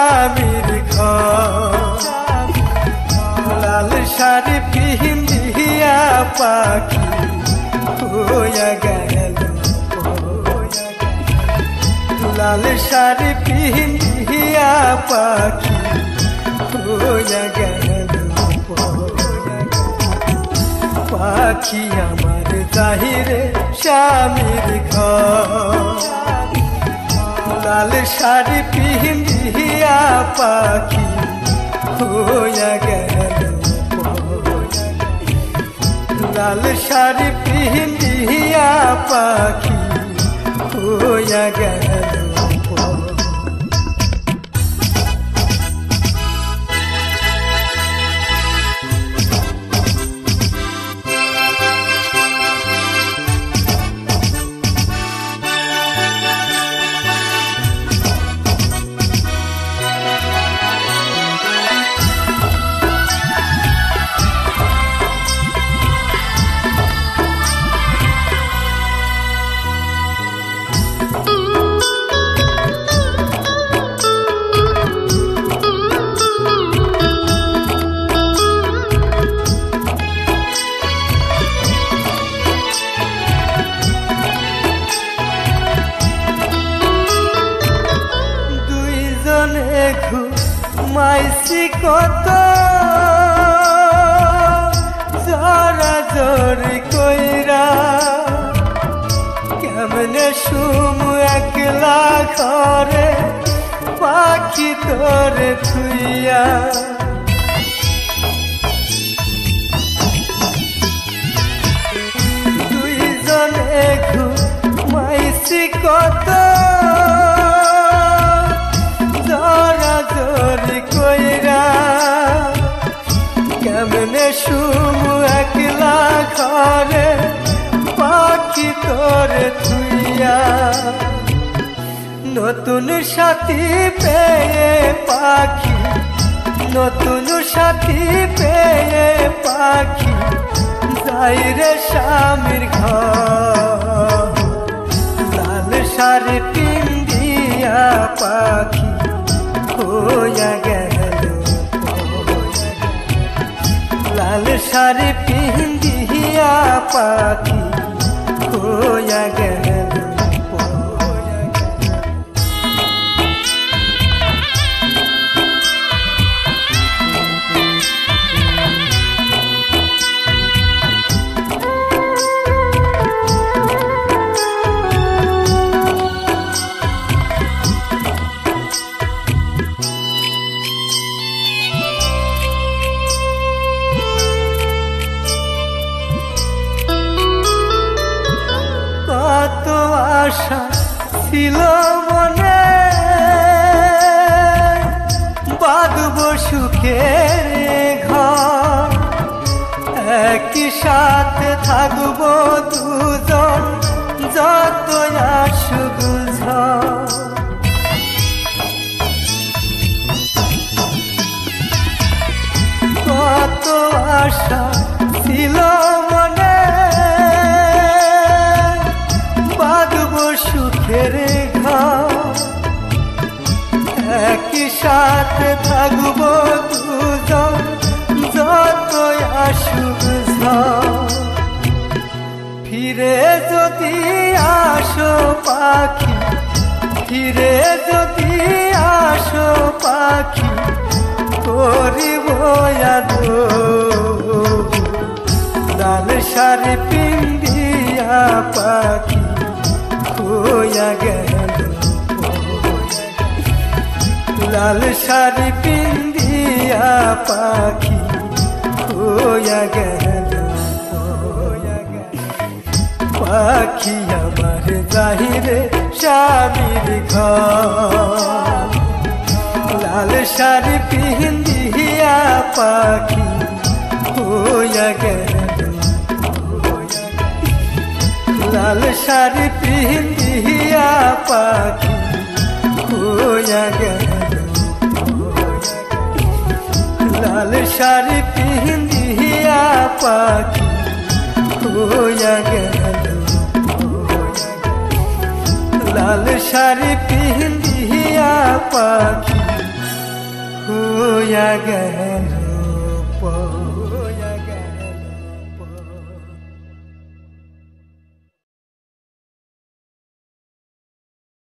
স্বামীর ঘর লাল শাড়ি পিন্দিয়া পাখি হইয়া গেল লাল শাড়ি পিন্দিয়া পাখি হইয়া গেল পাখি আমার জাহিরে স্বামীর ঘর লাল শাড়ি পিন্দিয়া পাখি হইয়া গেল লাল শাড়ি পিন্দিয়া পাখি হইয়া গেল মাইসি কত জরা জরি কইরা কেমনে শুম একলা ঘরে পাখি তোরে থুইয়া দুইজনে মাইসি কত কইরা কেমনে শুম একলা ঘরে পাখি তোরে থুইয়া নতুন সাথী পেয়ে পাখি নতুন সাথী পেয়ে পাখি যাই রে স্বামীর ঘর লাল শাড়ি পিন্দিয়া পাখি হইয়া গেল লাল শাড়ি পিন্দিয়া পাখি হইয়া গেল কত আশা ছিল মনে বাঁধব সুখের ঘর একই সাথে থাকব দুজন যত আসুক ঝড় কত আশা ছিল মনে বাঁধব সুখের ঘর একই সাথে থাকব দুজন যত আসুক ঝড় ফিরে যদি আসো পাখি ফিরে যদি আসো পাখি করিব আদর লাল শাড়ি পিন্দিয়া পাখি হইয়া গেল লাল শাড়ি পিন্দিয়া পাখি হইয়া গেল পাখি আমার জাহিরে স্বামীর ঘর লাল শাড়ি পিন্দিয়া পাখি হইয়া গেল লাল শাড়ি পিন্দিয়া পাখি হইয়া গেল লাল শাড়ি পিন্দিয়া পাখি হইয়া গেল লাল শাড়ি পিন্দিয়া পাখি হইয়া গেল পর।